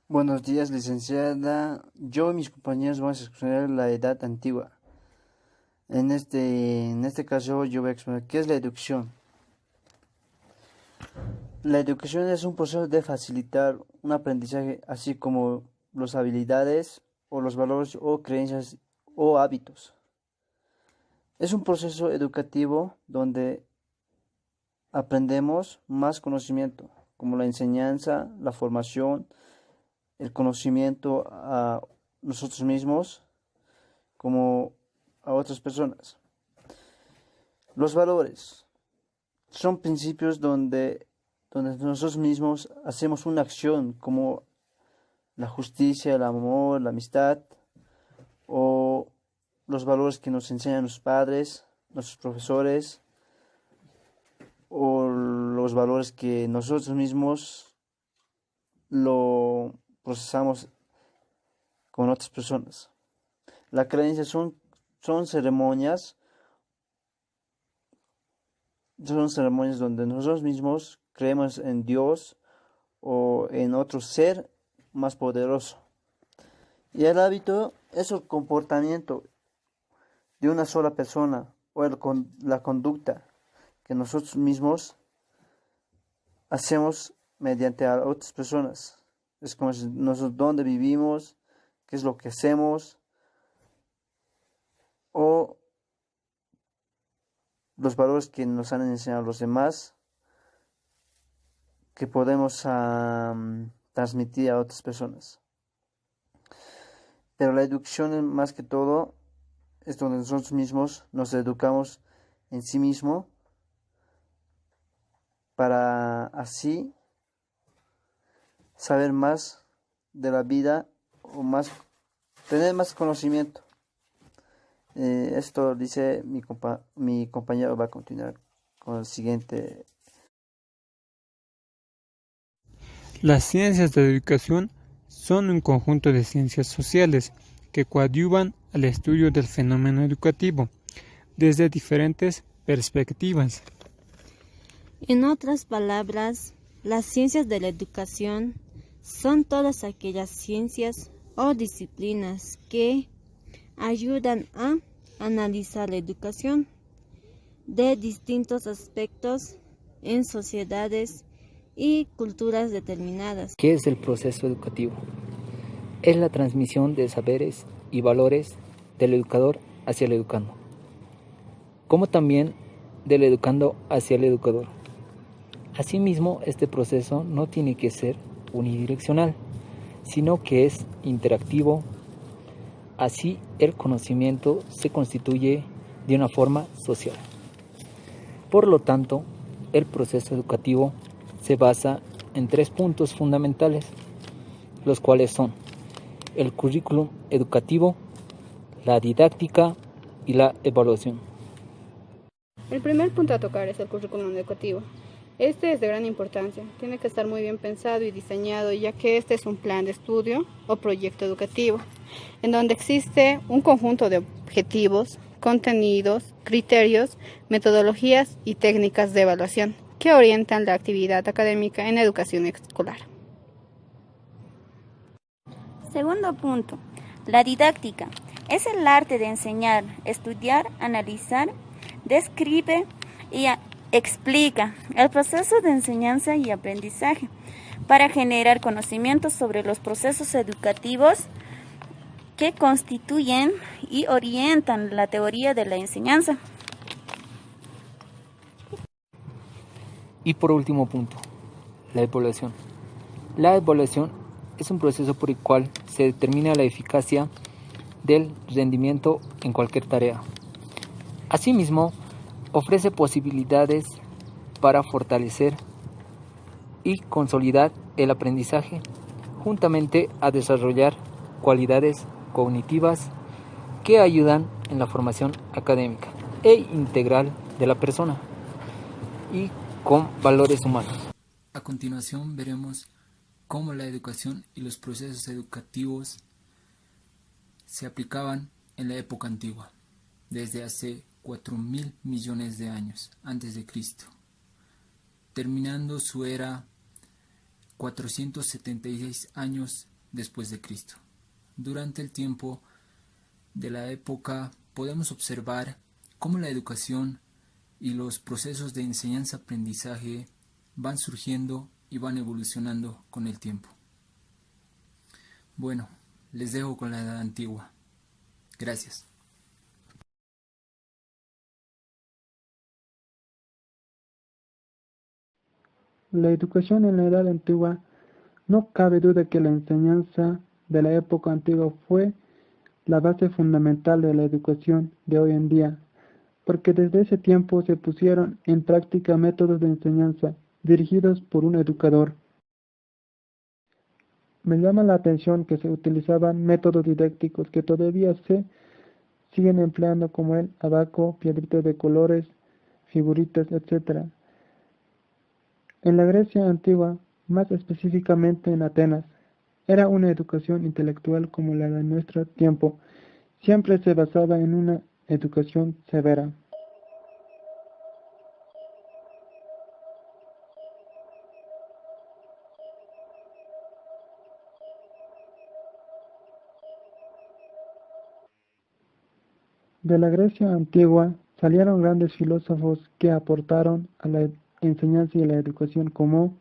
Buenos días, licenciada. Yo y mis compañeros vamos a exponer la edad antigua. En este caso, yo voy a exponer qué es la educación. La educación es un proceso de facilitar un aprendizaje, así como las habilidades o los valores o creencias o hábitos. Es un proceso educativo donde aprendemos más conocimiento, como la enseñanza, la formación, el conocimiento a nosotros mismos como a otras personas. Los valores son principios donde nosotros mismos hacemos una acción como la justicia, el amor, la amistad o los valores que nos enseñan los padres, nuestros profesores o los valores que nosotros mismos lo procesamos con otras personas. La creencia son ceremonias son ceremonias donde nosotros mismos creemos en Dios o en otro ser más poderoso. Y el hábito es el comportamiento de una sola persona o la conducta que nosotros mismos hacemos mediante a otras personas. Es como si nosotros dónde vivimos, qué es lo que hacemos o los valores que nos han enseñado los demás que podemos transmitir a otras personas. Pero la educación más que todo es donde nosotros mismos nos educamos en sí mismo para así saber más de la vida o tener más conocimiento. Esto dice mi compañero va a continuar con el siguiente. Las ciencias de la educación son un conjunto de ciencias sociales que coadyuvan al estudio del fenómeno educativo desde diferentes perspectivas. En otras palabras, las ciencias de la educación son todas aquellas ciencias o disciplinas que ayudan a analizar la educación de distintos aspectos en sociedades y culturas determinadas. ¿Qué es el proceso educativo? Es la transmisión de saberes y valores del educador hacia el educando, como también del educando hacia el educador. Asimismo, este proceso no tiene que ser unidireccional, sino que es interactivo. Así, el conocimiento se constituye de una forma social. Por lo tanto, el proceso educativo se basa en 3 puntos fundamentales, los cuales son el currículum educativo, la didáctica y la evaluación. El primer punto a tocar es el currículum educativo. Este es de gran importancia, tiene que estar muy bien pensado y diseñado, ya que este es un plan de estudio o proyecto educativo, en donde existe un conjunto de objetivos, contenidos, criterios, metodologías y técnicas de evaluación que orientan la actividad académica en educación escolar. Segundo punto, la didáctica. Es el arte de enseñar, estudiar, analizar, describe y explica el proceso de enseñanza y aprendizaje para generar conocimientos sobre los procesos educativos que constituyen y orientan la teoría de la enseñanza. Y por último punto, la evaluación. La evaluación es un proceso por el cual se determina la eficacia del rendimiento en cualquier tarea. Asimismo, ofrece posibilidades para fortalecer y consolidar el aprendizaje, juntamente a desarrollar cualidades cognitivas que ayudan en la formación académica e integral de la persona y con valores humanos. A continuación veremos cómo la educación y los procesos educativos se aplicaban en la época antigua, desde hace 4.000 millones de años antes de Cristo, terminando su era 476 años después de Cristo. Durante el tiempo de la época podemos observar cómo la educación y los procesos de enseñanza-aprendizaje van surgiendo y van evolucionando con el tiempo. Bueno, les dejo con la Edad Antigua. Gracias. La educación en la Edad Antigua, no cabe duda que la enseñanza de la época antigua fue la base fundamental de la educación de hoy en día, porque desde ese tiempo se pusieron en práctica métodos de enseñanza dirigidos por un educador. Me llama la atención que se utilizaban métodos didácticos que todavía se siguen empleando como el abaco, piedritas de colores, figuritas, etc. En la Grecia antigua, más específicamente en Atenas, era una educación intelectual como la de nuestro tiempo. Siempre se basaba en una educación severa. De la Grecia antigua salieron grandes filósofos que aportaron a la enseñanza y la educación como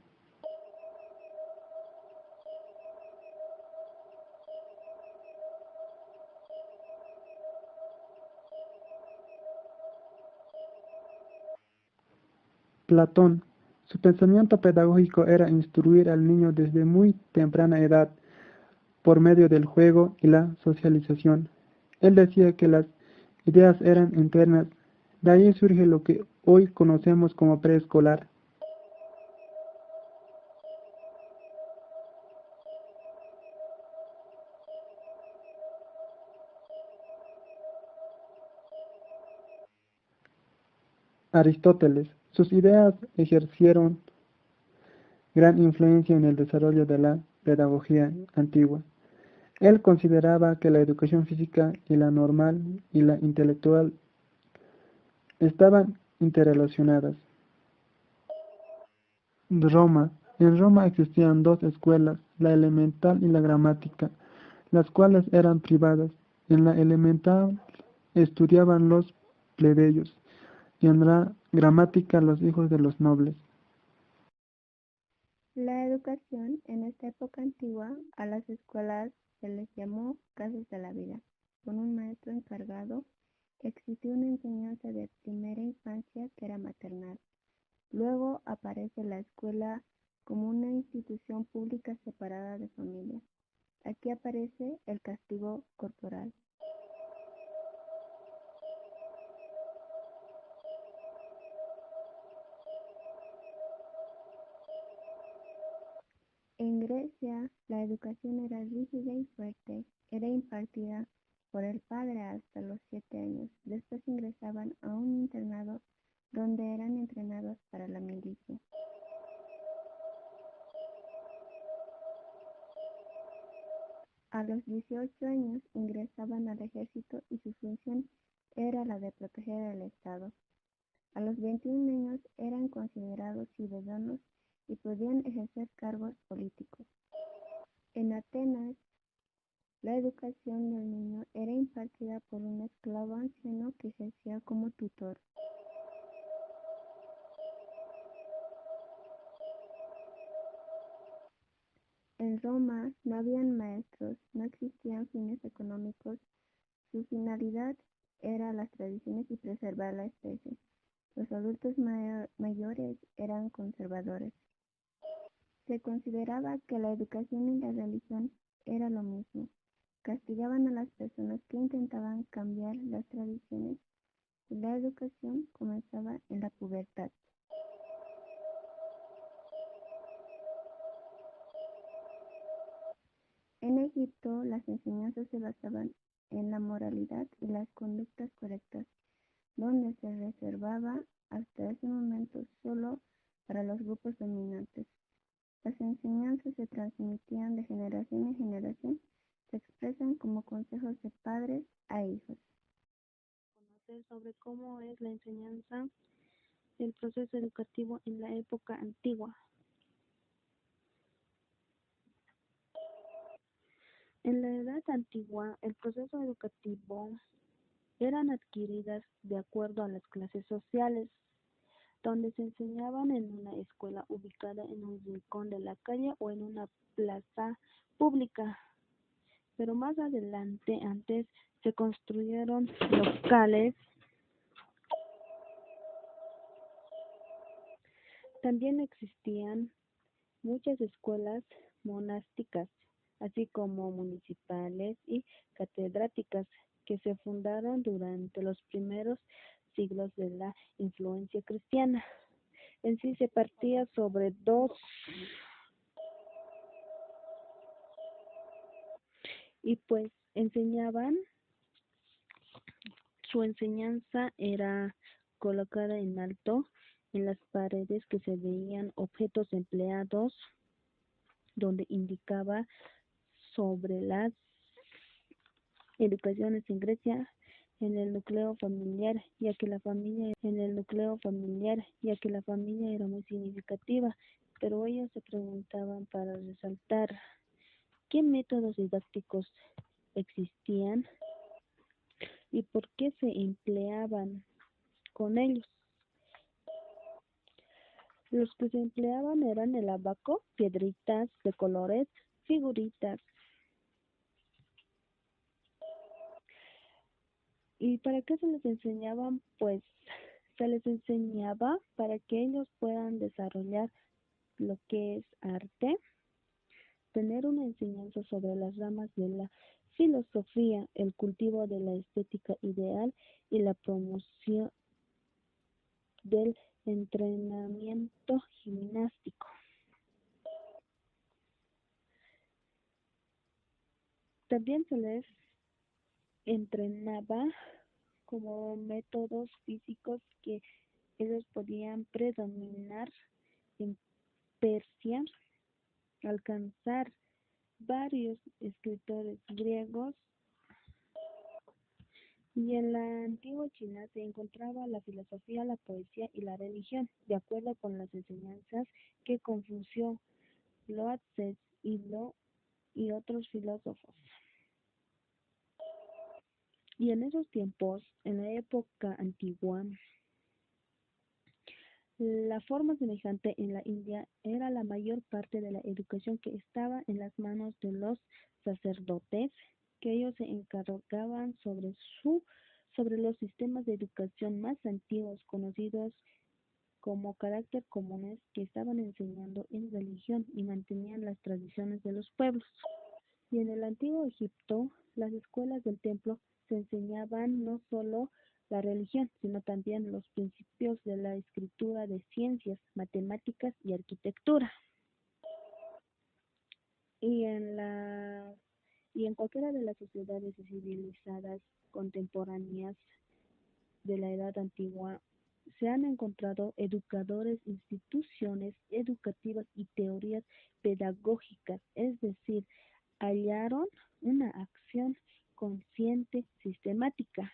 Platón. Su pensamiento pedagógico era instruir al niño desde muy temprana edad por medio del juego y la socialización. Él decía que las ideas eran internas, de ahí surge lo que hoy conocemos como preescolar. Aristóteles. Sus ideas ejercieron gran influencia en el desarrollo de la pedagogía antigua. Él consideraba que la educación física y la normal y la intelectual estaban interrelacionadas. Roma. En Roma existían dos escuelas, la elemental y la gramática, las cuales eran privadas. En la elemental estudiaban los plebeyos y en la gramática los hijos de los nobles. La educación en esta época antigua a las escuelas se les llamó casas de la vida. Con un maestro encargado existió una enseñanza de primera infancia que era maternal. Luego aparece la escuela como una institución pública separada de familia. Aquí aparece el castigo corporal. En Grecia, la educación era rígida y fuerte. Era impartida por el padre hasta los 7 años. Después ingresaban a un internado donde eran entrenados para la milicia. A los 18 años ingresaban al ejército y su función era la de proteger al Estado. A los 21 años eran considerados ciudadanos y podían ejercer cargos políticos. En Atenas, la educación del niño era impartida por un esclavo anciano que ejercía como tutor. En Roma no habían maestros, no existían fines económicos, su finalidad era las tradiciones y preservar la especie. Los adultos mayores eran conservadores. Se consideraba que la educación y la religión era lo mismo. Castigaban a las personas que intentaban cambiar las tradiciones y la educación comenzaba en la pubertad. En Egipto, las enseñanzas se basaban en la moralidad y las conductas correctas, donde se reservaba hasta ese momento solo para los grupos dominantes. Las enseñanzas se transmitían de generación en generación, se expresan como consejos de padres a hijos. Conocer sobre cómo es la enseñanza del proceso educativo en la época antigua. En la Edad Antigua, el proceso educativo eran adquiridas de acuerdo a las clases sociales, donde se enseñaban en una escuela ubicada en un rincón de la calle o en una plaza pública. Pero más adelante, antes se construyeron locales. También existían muchas escuelas monásticas, así como municipales y catedráticas, que se fundaron durante los primeros siglos de la influencia cristiana. En sí se partía sobre dos, y pues enseñaban, su enseñanza era colocada en alto en las paredes, que se veían objetos empleados donde indicaba sobre las educaciones en Grecia en el núcleo familiar, ya que la familia era muy significativa, pero ellos se preguntaban para resaltar qué métodos didácticos existían y por qué se empleaban con ellos. Los que se empleaban eran el abaco, piedritas de colores, figuritas. ¿Y para qué se les enseñaban? Pues se les enseñaba para que ellos puedan desarrollar lo que es arte, tener una enseñanza sobre las ramas de la filosofía, el cultivo de la estética ideal y la promoción del entrenamiento gimnástico. También se les entrenaba como métodos físicos que ellos podían predominar en Persia, alcanzar varios escritores griegos, y en la antigua China se encontraba la filosofía, la poesía y la religión, de acuerdo con las enseñanzas que Confucio, Lao Tse y otros filósofos. Y en esos tiempos, en la época antigua, la forma semejante en la India era la mayor parte de la educación que estaba en las manos de los sacerdotes, que ellos se encargaban sobre los sistemas de educación más antiguos, conocidos como carácter comunes, que estaban enseñando en religión y mantenían las tradiciones de los pueblos. Y en el antiguo Egipto, las escuelas del templo se enseñaban no solo la religión, sino también los principios de la escritura, de ciencias, matemáticas y arquitectura. Y en cualquiera de las sociedades civilizadas contemporáneas de la Edad Antigua se han encontrado educadores, instituciones educativas y teorías pedagógicas, es decir, hallaron una acción consciente, sistemática.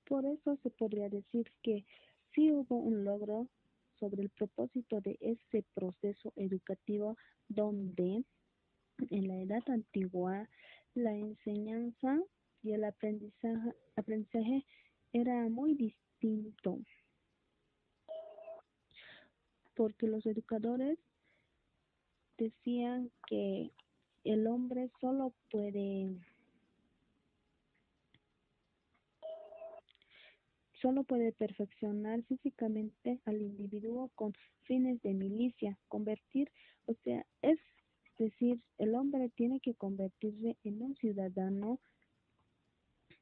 Por eso se podría decir que sí hubo un logro sobre el propósito de ese proceso educativo, donde en la Edad Antigua la enseñanza y el aprendizaje era muy distinto, porque los educadores decían que el hombre solo puede perfeccionar físicamente al individuo con fines de milicia, es decir, el hombre tiene que convertirse en un ciudadano,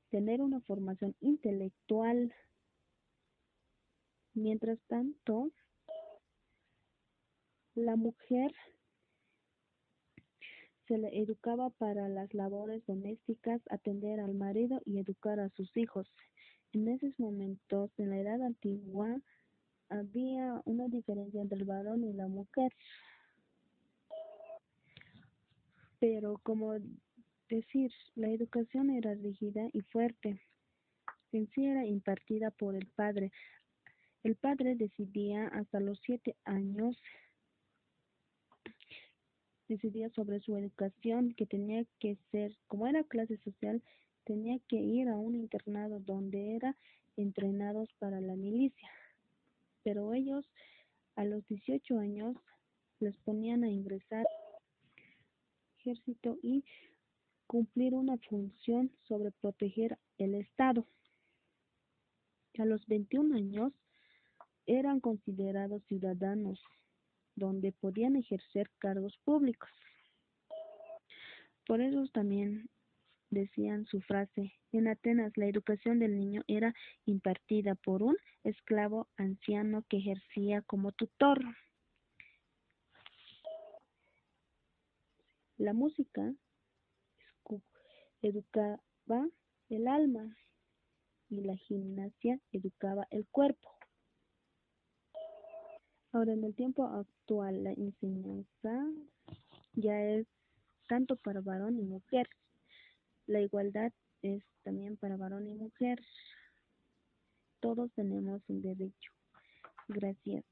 tener una formación intelectual. Mientras tanto, la mujer se le educaba para las labores domésticas, atender al marido y educar a sus hijos. En esos momentos, en la Edad Antigua, había una diferencia entre el varón y la mujer. Pero como decir, la educación era rígida y fuerte. En sí era impartida por el padre. El padre decidía hasta los 7 años decidía sobre su educación, que tenía que ser, como era clase social, tenía que ir a un internado donde eran entrenados para la milicia. Pero ellos, a los 18 años, les ponían a ingresar al ejército y cumplir una función sobre proteger el Estado. A los 21 años eran considerados ciudadanos, donde podían ejercer cargos públicos. Por eso también decían su frase: en Atenas la educación del niño era impartida por un esclavo anciano que ejercía como tutor. La música educaba el alma y la gimnasia educaba el cuerpo. Ahora, en el tiempo actual, la enseñanza ya es tanto para varón y mujer. La igualdad es también para varón y mujer. Todos tenemos un derecho. Gracias.